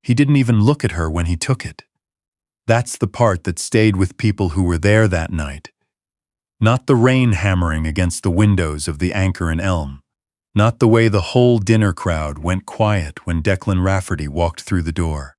He didn't even look at her when he took it. That's the part that stayed with people who were there that night. Not the rain hammering against the windows of the Anchor and Elm. Not the way the whole dinner crowd went quiet when Declan Rafferty walked through the door.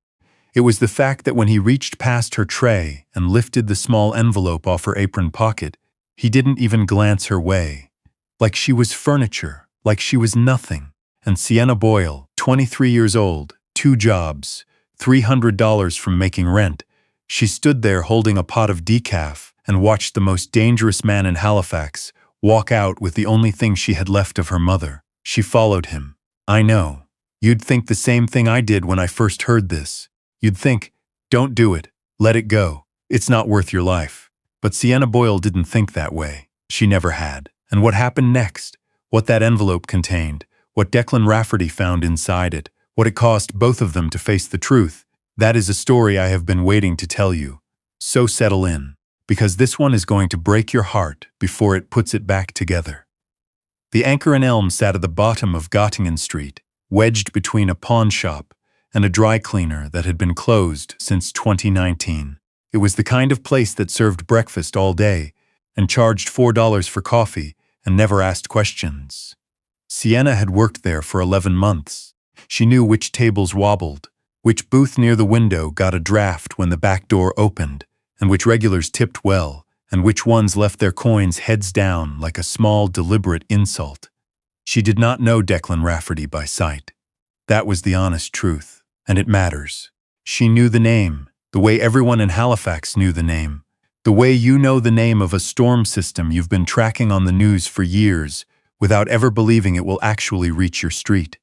It was the fact that when he reached past her tray and lifted the small envelope off her apron pocket, he didn't even glance her way. Like she was furniture, like she was nothing. And Sienna Boyle, 23 years old, 2 jobs, $300 from making rent, she stood there holding a pot of decaf and watched the most dangerous man in Halifax walk out with the only thing she had left of her mother. She followed him. I know. You'd think the same thing I did when I first heard this. You'd think, don't do it, let it go, it's not worth your life. But Sienna Boyle didn't think that way. She never had. And what happened next? What that envelope contained? What Declan Rafferty found inside it? What it cost both of them to face the truth? That is a story I have been waiting to tell you. So settle in, because this one is going to break your heart before it puts it back together. The Anchor and Elm sat at the bottom of Gottingen Street, wedged between a pawn shop and a dry cleaner that had been closed since 2019. It was the kind of place that served breakfast all day and charged $4 for coffee and never asked questions. Sienna had worked there for 11 months. She knew which tables wobbled, which booth near the window got a draft when the back door opened, and which regulars tipped well, and which ones left their coins heads down like a small, deliberate insult. She did not know Declan Rafferty by sight. That was the honest truth, and it matters. She knew the name, the way everyone in Halifax knew the name, the way you know the name of a storm system you've been tracking on the news for years without ever believing it will actually reach your street.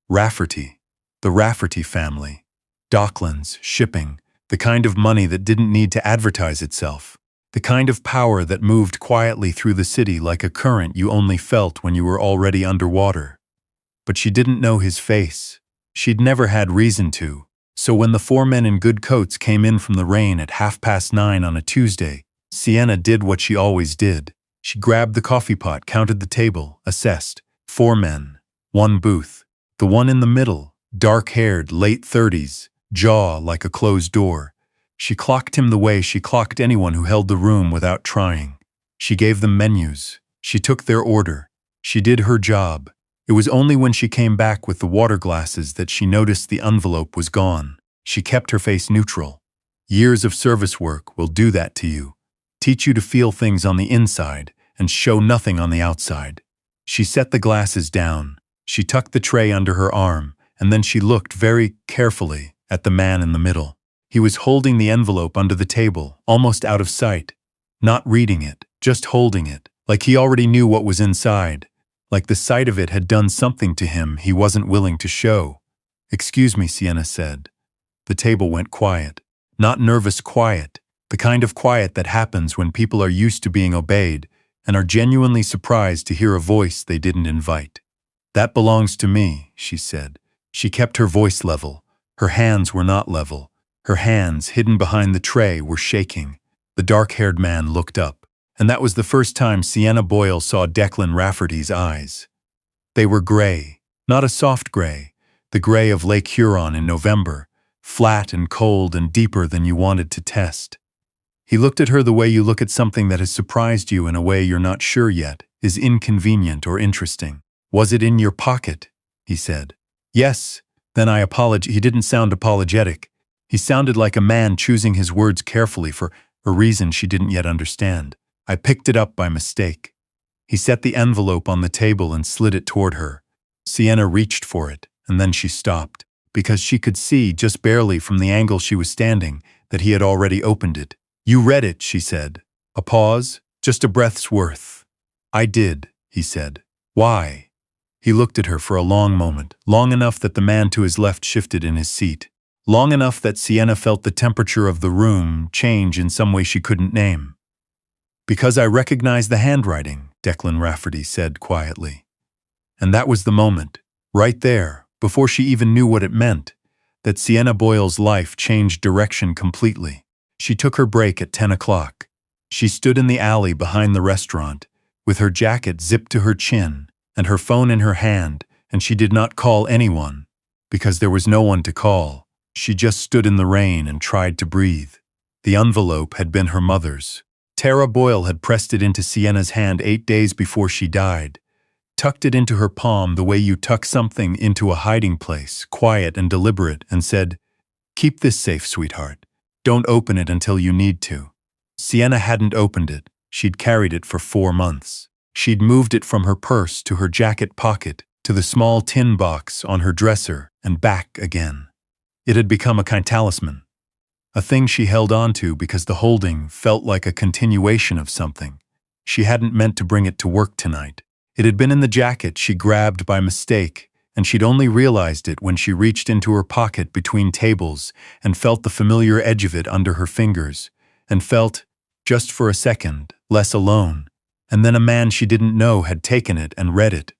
Rafferty. The Rafferty family, Docklands, shipping, the kind of money that didn't need to advertise itself, the kind of power that moved quietly through the city like a current you only felt when you were already underwater. But she didn't know his face. She'd never had reason to, so when the 4 men in good coats came in from the rain at 9:30 on a Tuesday, Sienna did what she always did. She grabbed the coffee pot, counted the table, assessed. 4 men, 1 booth, the one in the middle, dark-haired, late 30s, jaw like a closed door. She clocked him the way she clocked anyone who held the room without trying. She gave them menus. She took their order. She did her job. It was only when she came back with the water glasses that she noticed the envelope was gone. She kept her face neutral. Years of service work will do that to you. Teach you to feel things on the inside and show nothing on the outside. She set the glasses down. She tucked the tray under her arm, and then she looked very carefully at the man in the middle. He was holding the envelope under the table, almost out of sight. Not reading it, just holding it, like he already knew what was inside, like the sight of it had done something to him he wasn't willing to show. "Excuse me," Sienna said. The table went quiet. Not nervous quiet, the kind of quiet that happens when people are used to being obeyed and are genuinely surprised to hear a voice they didn't invite. "That belongs to me," she said. She kept her voice level. Her hands were not level. Her hands, hidden behind the tray, were shaking. The dark-haired man looked up, and that was the first time Sienna Boyle saw Declan Rafferty's eyes. They were gray, not a soft gray, the gray of Lake Huron in November, flat and cold and deeper than you wanted to test. He looked at her the way you look at something that has surprised you in a way you're not sure yet is inconvenient or interesting. "Was it in your pocket?" he said. "Yes." Then I apologize. He didn't sound apologetic. He sounded like a man choosing his words carefully for a reason she didn't yet understand. "I picked it up by mistake." He set the envelope on the table and slid it toward her. Sienna reached for it, and then she stopped, because she could see, just barely from the angle she was standing, that he had already opened it. "You read it," she said. A pause, just a breath's worth. "I did," he said. "Why?" He looked at her for a long moment, long enough that the man to his left shifted in his seat, long enough that Sienna felt the temperature of the room change in some way she couldn't name. "Because I recognize the handwriting," Declan Rafferty said quietly. And that was the moment, right there, before she even knew what it meant, that Sienna Boyle's life changed direction completely. She took her break at 10 o'clock. She stood in the alley behind the restaurant, with her jacket zipped to her chin and her phone in her hand, and she did not call anyone, because there was no one to call. She just stood in the rain and tried to breathe. The envelope had been her mother's. Tara Boyle had pressed it into Sienna's hand 8 days before she died, tucked it into her palm the way you tuck something into a hiding place, quiet and deliberate, and said, "Keep this safe, sweetheart. Don't open it until you need to." Sienna hadn't opened it. She'd carried it for 4 months. She'd moved it from her purse to her jacket pocket, to the small tin box on her dresser, and back again. It had become a kind of talisman, a thing she held on to because the holding felt like a continuation of something. She hadn't meant to bring it to work tonight. It had been in the jacket she grabbed by mistake, and she'd only realized it when she reached into her pocket between tables and felt the familiar edge of it under her fingers, and felt, just for a second, less alone. And then a man she didn't know had taken it and read it,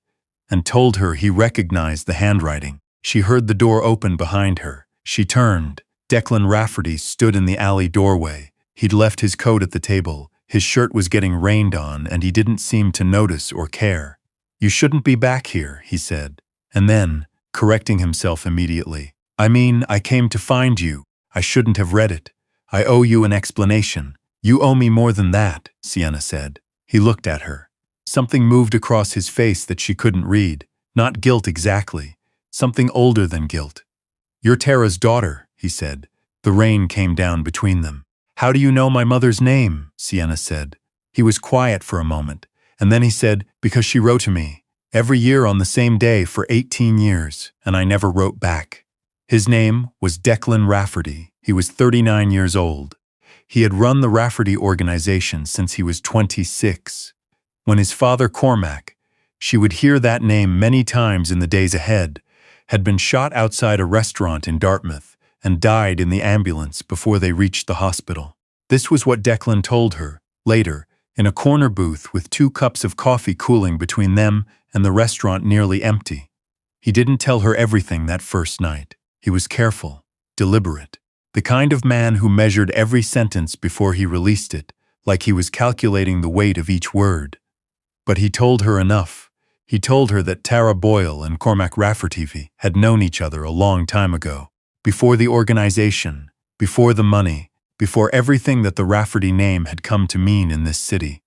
and told her he recognized the handwriting. She heard the door open behind her. She turned. Declan Rafferty stood in the alley doorway. He'd left his coat at the table. His shirt was getting rained on, and he didn't seem to notice or care. "You shouldn't be back here," he said. And then, correcting himself immediately, "I mean, I came to find you. I shouldn't have read it. I owe you an explanation." "You owe me more than that," Sienna said. He looked at her. Something moved across his face that she couldn't read. Not guilt exactly. Something older than guilt. "You're Tara's daughter," he said. The rain came down between them. "How do you know my mother's name?" Sienna said. He was quiet for a moment, and then he said, "Because she wrote to me, every year on the same day for 18 years, and I never wrote back." His name was Declan Rafferty. He was 39 years old. He had run the Rafferty organization since he was 26. When his father, Cormac, she would hear that name many times in the days ahead, had been shot outside a restaurant in Dartmouth and died in the ambulance before they reached the hospital. This was what Declan told her, later, in a corner booth with 2 cups of coffee cooling between them and the restaurant nearly empty. He didn't tell her everything that first night. He was careful, deliberate, the kind of man who measured every sentence before he released it, like he was calculating the weight of each word. But he told her enough. He told her that Tara Boyle and Cormac Rafferty had known each other a long time ago, before the organization, before the money, before everything that the Rafferty name had come to mean in this city.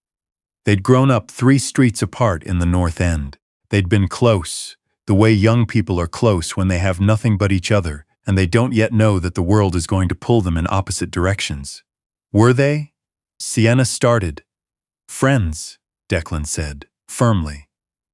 They'd grown up 3 streets apart in the North End. They'd been close, the way young people are close when they have nothing but each other, and they don't yet know that the world is going to pull them in opposite directions. Were they? Sienna started. "Friends," Declan said, firmly.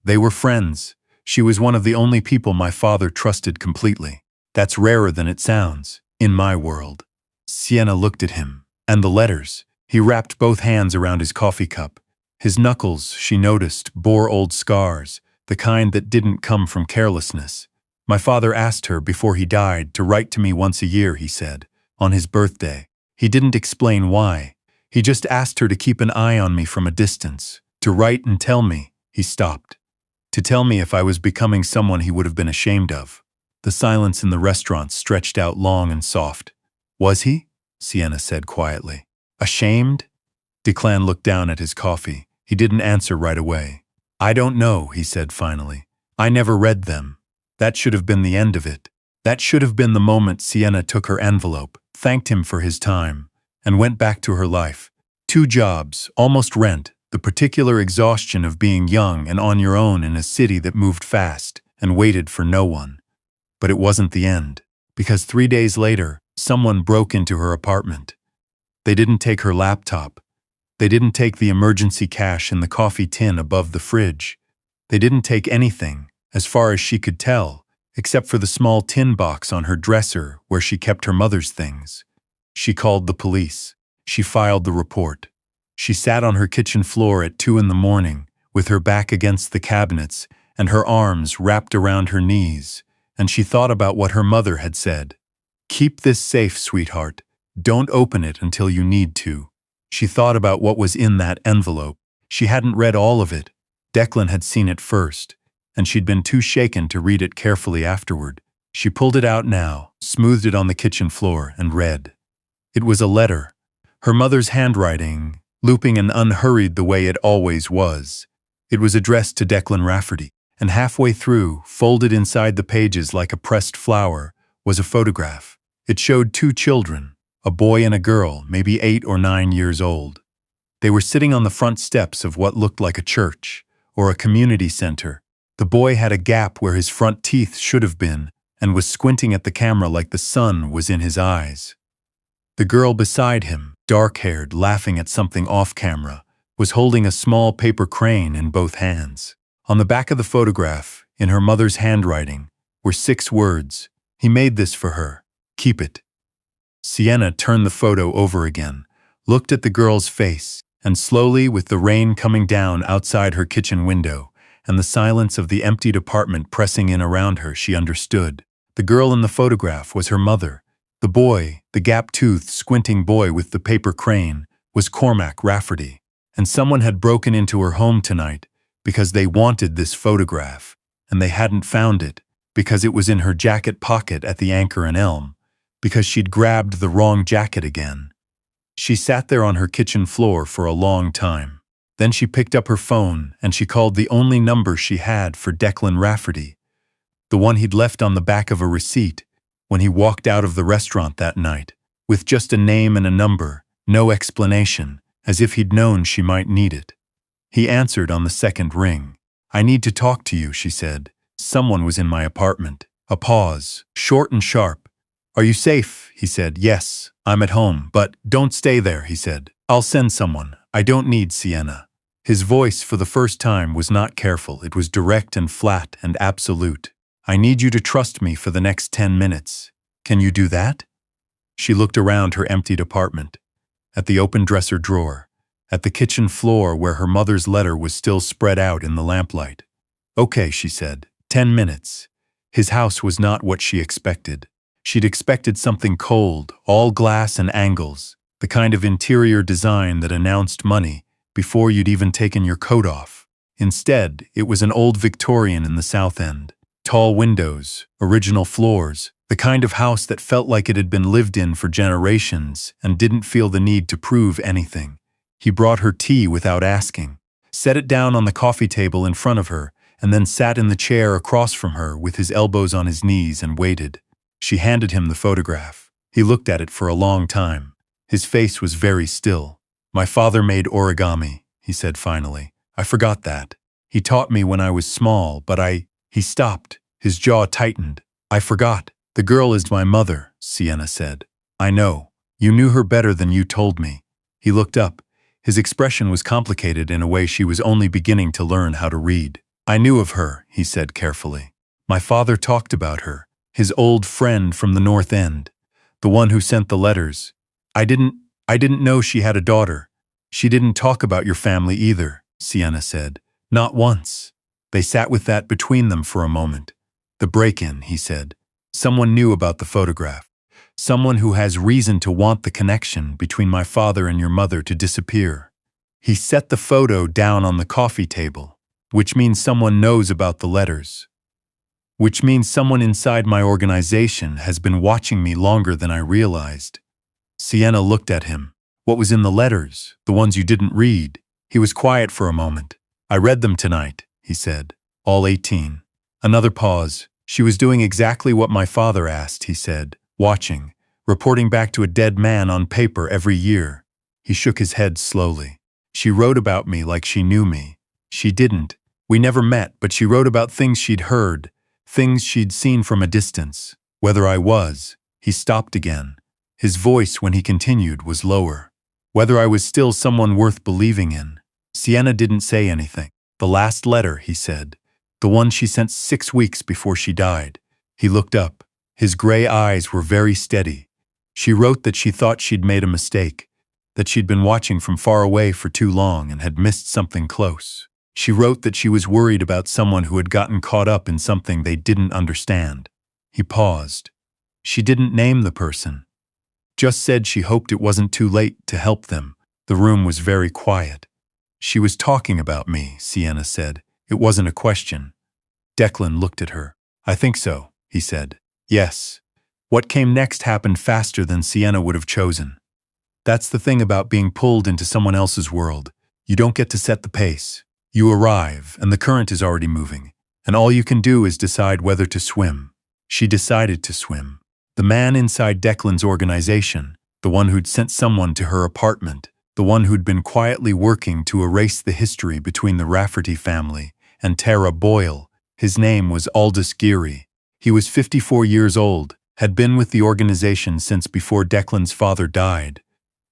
"They were friends. She was one of the only people my father trusted completely. That's rarer than it sounds, in my world." Sienna looked at him. And the letters. He wrapped both hands around his coffee cup. His knuckles, she noticed, bore old scars, the kind that didn't come from carelessness. "My father asked her, before he died, to write to me once a year," he said, "on his birthday. He didn't explain why. He just asked her to keep an eye on me from a distance, to write and tell me." He stopped. "To tell me if I was becoming someone he would have been ashamed of." The silence in the restaurant stretched out long and soft. "Was he?" Sienna said quietly. "Ashamed?" Declan looked down at his coffee. He didn't answer right away. "I don't know," he said finally. "I never read them. That should have been the end of it. That should have been the moment Sienna took her envelope, thanked him for his time, and went back to her life. 2 jobs, almost rent, the particular exhaustion of being young and on your own in a city that moved fast and waited for no one. But it wasn't the end, because 3 days later, someone broke into her apartment. They didn't take her laptop. They didn't take the emergency cash in the coffee tin above the fridge. They didn't take anything, as far as she could tell, except for the small tin box on her dresser where she kept her mother's things. She called the police. She filed the report. She sat on her kitchen floor at 2 in the morning, with her back against the cabinets and her arms wrapped around her knees, and she thought about what her mother had said. "Keep this safe, sweetheart. Don't open it until you need to." She thought about what was in that envelope. She hadn't read all of it. Declan had seen it first, and she'd been too shaken to read it carefully afterward. She pulled it out now, smoothed it on the kitchen floor, and read. It was a letter. Her mother's handwriting, looping and unhurried the way it always was. It was addressed to Declan Rafferty, and halfway through, folded inside the pages like a pressed flower, was a photograph. It showed two children, a boy and a girl, maybe 8 or 9 years old. They were sitting on the front steps of what looked like a church or a community center. The boy had a gap where his front teeth should have been and was squinting at the camera like the sun was in his eyes. The girl beside him, dark-haired, laughing at something off-camera, was holding a small paper crane in both hands. On the back of the photograph, in her mother's handwriting, were 6 words. He made this for her. Keep it. Sienna turned the photo over again, looked at the girl's face, and slowly, with the rain coming down outside her kitchen window, and the silence of the emptied apartment pressing in around her, she understood. The girl in the photograph was her mother. The boy, the gap-toothed, squinting boy with the paper crane, was Cormac Rafferty. And someone had broken into her home tonight because they wanted this photograph, and they hadn't found it because it was in her jacket pocket at the Anchor and Elm, because she'd grabbed the wrong jacket again. She sat there on her kitchen floor for a long time. Then she picked up her phone and she called the only number she had for Declan Rafferty, the one he'd left on the back of a receipt when he walked out of the restaurant that night, with just a name and a number, no explanation, as if he'd known she might need it. He answered on the second ring. "I need to talk to you," she said. "Someone was in my apartment." A pause, short and sharp. "Are you safe?" he said. "Yes, I'm at home, but don't stay there," he said. "I'll send someone. I don't need Sienna." His voice, for the first time, was not careful. It was direct and flat and absolute. "I need you to trust me for the next 10 minutes. Can you do that?" She looked around her emptied apartment, at the open dresser drawer, at the kitchen floor where her mother's letter was still spread out in the lamplight. "Okay," she said. 10 minutes. His house was not what she expected. She'd expected something cold, all glass and angles, the kind of interior design that announced money before you'd even taken your coat off. Instead, it was an old Victorian in the South End. Tall windows, original floors, the kind of house that felt like it had been lived in for generations and didn't feel the need to prove anything. He brought her tea without asking, set it down on the coffee table in front of her, and then sat in the chair across from her with his elbows on his knees and waited. She handed him the photograph. He looked at it for a long time. His face was very still. "My father made origami," he said finally. "I forgot that. He taught me when I was small, but He stopped. His jaw tightened. "I forgot. The girl is my mother," Sienna said. "I know. You knew her better than you told me." He looked up. His expression was complicated in a way she was only beginning to learn how to read. "I knew of her," he said carefully. "My father talked about her. His old friend from the North End. The one who sent the letters. I didn't know she had a daughter." "She didn't talk about your family either," Sienna said. "Not once." They sat with that between them for a moment. "The break-in," he said. "Someone knew about the photograph. Someone who has reason to want the connection between my father and your mother to disappear." He set the photo down on the coffee table, "which means someone knows about the letters. Which means someone inside my organization has been watching me longer than I realized." Sienna looked at him. "What was in the letters? The ones you didn't read?" He was quiet for a moment. "I read them tonight," he said. "All 18. Another pause. "She was doing exactly what my father asked," he said. "Watching, reporting back to a dead man on paper every year." He shook his head slowly. "She wrote about me like she knew me. She didn't. We never met, but she wrote about things she'd heard, things she'd seen from a distance. Whether I was..." He stopped again. His voice, when he continued, was lower. "Whether I was still someone worth believing in." Sienna didn't say anything. "The last letter," he said. "The one she sent 6 weeks before she died." He looked up. His gray eyes were very steady. She wrote that she thought she'd made a mistake, that she'd been watching from far away for too long and had missed something close. She wrote that she was worried about someone who had gotten caught up in something they didn't understand. He paused. She didn't name the person. Just said she hoped it wasn't too late to help them. The room was very quiet. "She was talking about me," Sienna said. It wasn't a question. Declan looked at her. "I think so," he said. "Yes." What came next happened faster than Sienna would have chosen. That's the thing about being pulled into someone else's world. You don't get to set the pace. You arrive, and the current is already moving, and all you can do is decide whether to swim. She decided to swim. The man inside Declan's organization, the one who'd sent someone to her apartment, the one who'd been quietly working to erase the history between the Rafferty family and Tara Boyle. His name was Aldous Geary. He was 54 years old, had been with the organization since before Declan's father died,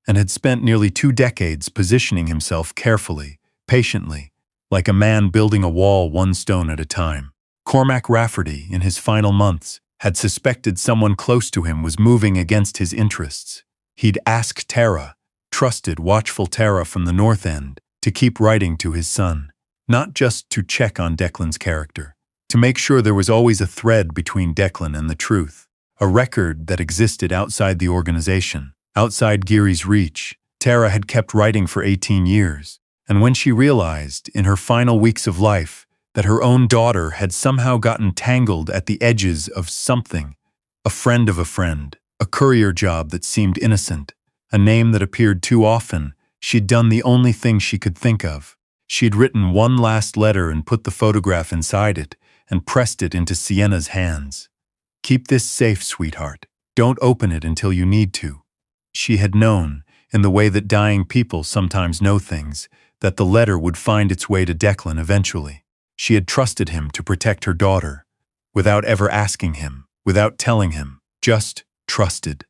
and had spent nearly 2 decades positioning himself carefully, patiently, like a man building a wall one stone at a time. Cormac Rafferty, in his final months, had suspected someone close to him was moving against his interests. He'd asked Tara, trusted, watchful Tara from the North End, to keep writing to his son, not just to check on Declan's character, to make sure there was always a thread between Declan and the truth, a record that existed outside the organization, outside Geary's reach. Tara had kept writing for 18 years, and when she realized, in her final weeks of life, that her own daughter had somehow gotten tangled at the edges of something, a friend of a friend, a courier job that seemed innocent, a name that appeared too often, she'd done the only thing she could think of. She'd written one last letter and put the photograph inside it and pressed it into Sienna's hands. "Keep this safe, sweetheart. Don't open it until you need to." She had known, in the way that dying people sometimes know things, that the letter would find its way to Declan eventually. She had trusted him to protect her daughter, without ever asking him, without telling him, just trusted.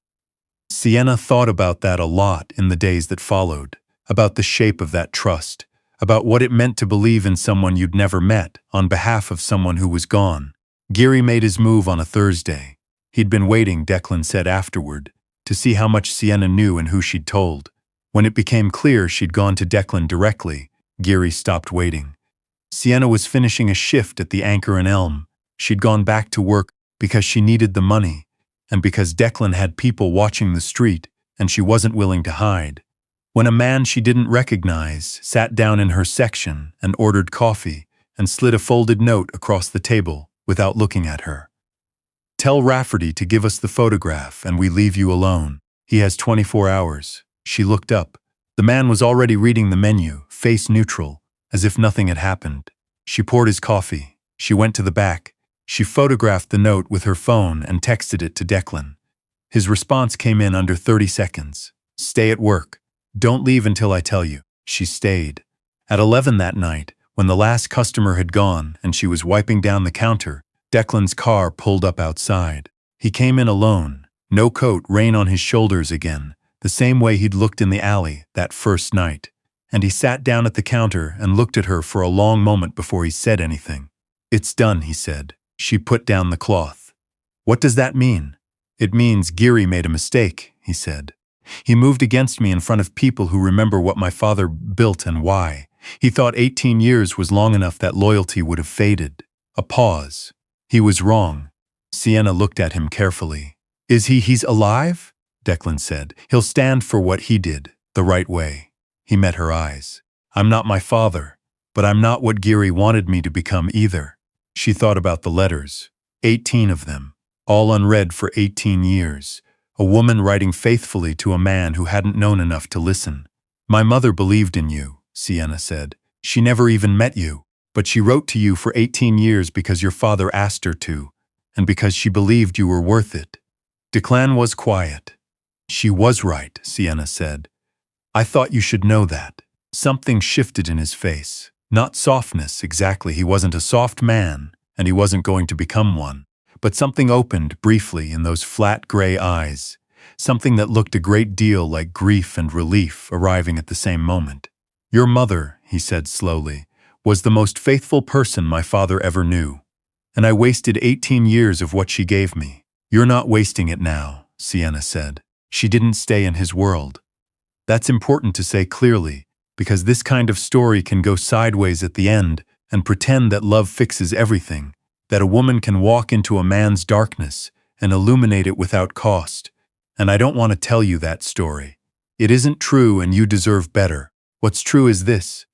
Sienna thought about that a lot in the days that followed, about the shape of that trust, about what it meant to believe in someone you'd never met on behalf of someone who was gone. Geary made his move on a Thursday. He'd been waiting, Declan said afterward, to see how much Sienna knew and who she'd told. When it became clear she'd gone to Declan directly, Geary stopped waiting. Sienna was finishing a shift at the Anchor and Elm. She'd gone back to work because she needed the money, and because Declan had people watching the street, and she wasn't willing to hide. When a man she didn't recognize sat down in her section and ordered coffee and slid a folded note across the table without looking at her. "Tell Rafferty to give us the photograph and we leave you alone. He has 24 hours. She looked up. The man was already reading the menu, face neutral, as if nothing had happened. She poured his coffee. She went to the back. She photographed the note with her phone and texted it to Declan. His response came in under 30 seconds. "Stay at work. Don't leave until I tell you." She stayed. At 11 that night, when the last customer had gone and she was wiping down the counter, Declan's car pulled up outside. He came in alone, no coat, rain on his shoulders again, the same way he'd looked in the alley that first night. And he sat down at the counter and looked at her for a long moment before he said anything. "It's done," he said. She put down the cloth. "What does that mean?" "It means Geary made a mistake," he said. "He moved against me in front of people who remember what my father built and why. He thought 18 years was long enough that loyalty would have faded." A pause. "He was wrong." Sienna looked at him carefully. He's alive?" Declan said. "He'll stand for what he did, the right way." He met her eyes. "I'm not my father, but I'm not what Geary wanted me to become either." She thought about the letters, 18 of them, all unread for 18 years, a woman writing faithfully to a man who hadn't known enough to listen. "My mother believed in you," Sienna said. "She never even met you, but she wrote to you for 18 years because your father asked her to, and because she believed you were worth it." Declan was quiet. "She was right," Sienna said. "I thought you should know that." Something shifted in his face. Not softness, exactly. He wasn't a soft man, and he wasn't going to become one. But something opened briefly in those flat gray eyes. Something that looked a great deal like grief and relief arriving at the same moment. "Your mother," he said slowly, "was the most faithful person my father ever knew. And I wasted 18 years of what she gave me." "You're not wasting it now," Sienna said. "She didn't stay in his world." That's important to say clearly, because this kind of story can go sideways at the end and pretend that love fixes everything, that a woman can walk into a man's darkness and illuminate it without cost. And I don't want to tell you that story. It isn't true and you deserve better. What's true is this.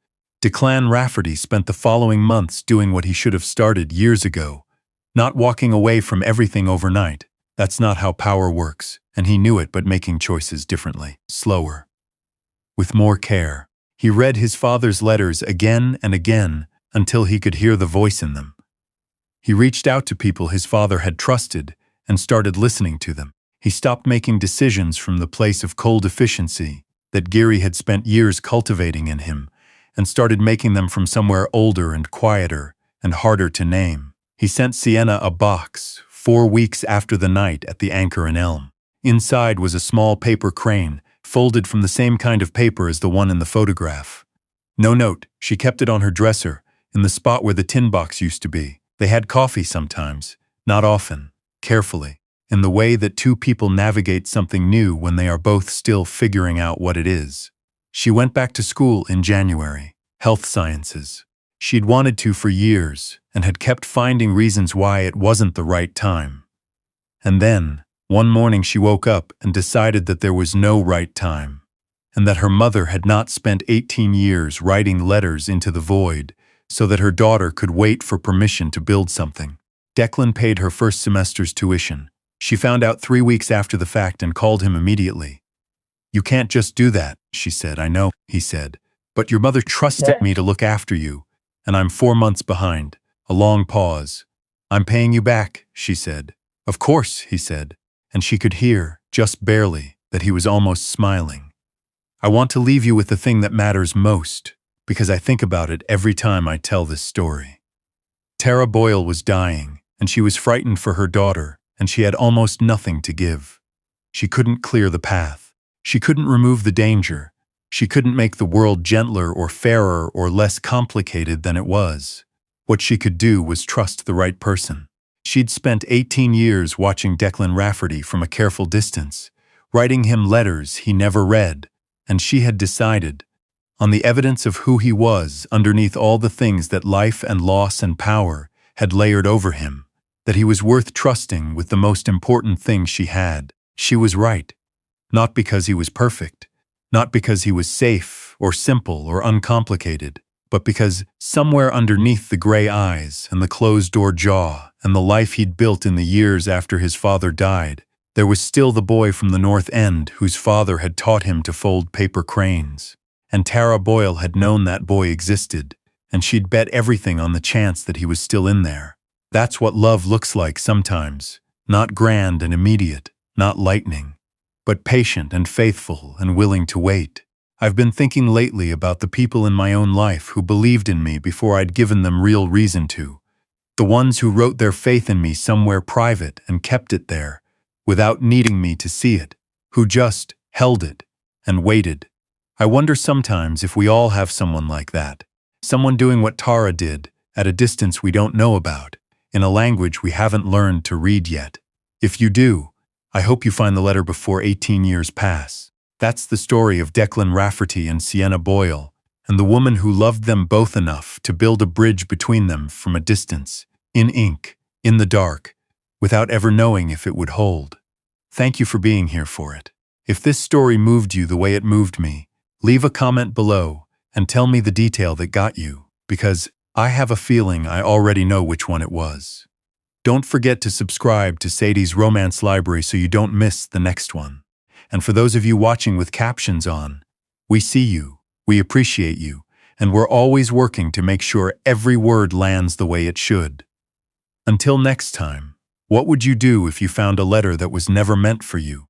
Declan Rafferty spent the following months doing what he should have started years ago, not walking away from everything overnight. That's not how power works, and he knew it, but making choices differently, slower, with more care. He read his father's letters again and again until he could hear the voice in them. He reached out to people his father had trusted and started listening to them. He stopped making decisions from the place of cold efficiency that Geary had spent years cultivating in him, and started making them from somewhere older and quieter and harder to name. He sent Sienna a box 4 weeks after the night at the Anchor and Elm. Inside was a small paper crane, folded from the same kind of paper as the one in the photograph. No note, she kept it on her dresser, in the spot where the tin box used to be. They had coffee sometimes, not often, carefully, in the way that two people navigate something new when they are both still figuring out what it is. She went back to school in January, health sciences. She'd wanted to for years and had kept finding reasons why it wasn't the right time. And then, one morning she woke up and decided that there was no right time, and that her mother had not spent 18 years writing letters into the void so that her daughter could wait for permission to build something. Declan paid her first semester's tuition. She found out 3 weeks after the fact and called him immediately. "You can't just do that," she said. "I know," he said, "but your mother trusted me to look after you, and I'm 4 months behind." A long pause. "I'm paying you back," she said. "Of course," he said, and she could hear, just barely, that he was almost smiling. "I want to leave you with the thing that matters most, because I think about it every time I tell this story." Tara Boyle was dying, and she was frightened for her daughter, and she had almost nothing to give. She couldn't clear the path. She couldn't remove the danger. She couldn't make the world gentler or fairer or less complicated than it was. What she could do was trust the right person. She'd spent 18 years watching Declan Rafferty from a careful distance, writing him letters he never read, and she had decided, on the evidence of who he was underneath all the things that life and loss and power had layered over him, that he was worth trusting with the most important thing she had. She was right. Not because he was perfect, not because he was safe or simple or uncomplicated, but because somewhere underneath the gray eyes and the closed-door jaw and the life he'd built in the years after his father died, there was still the boy from the North End whose father had taught him to fold paper cranes. And Tara Boyle had known that boy existed, and she'd bet everything on the chance that he was still in there. That's what love looks like sometimes, not grand and immediate, not lightning, but patient and faithful and willing to wait. I've been thinking lately about the people in my own life who believed in me before I'd given them real reason to. The ones who wrote their faith in me somewhere private and kept it there, without needing me to see it, who just held it and waited. I wonder sometimes if we all have someone like that, someone doing what Tara did, at a distance we don't know about, in a language we haven't learned to read yet. If you do, I hope you find the letter before 18 years pass. That's the story of Declan Rafferty and Sienna Boyle, and the woman who loved them both enough to build a bridge between them from a distance, in ink, in the dark, without ever knowing if it would hold. Thank you for being here for it. If this story moved you the way it moved me, leave a comment below and tell me the detail that got you, because I have a feeling I already know which one it was. Don't forget to subscribe to Sadie's Romance Library so you don't miss the next one. And for those of you watching with captions on, we see you, we appreciate you, and we're always working to make sure every word lands the way it should. Until next time, what would you do if you found a letter that was never meant for you?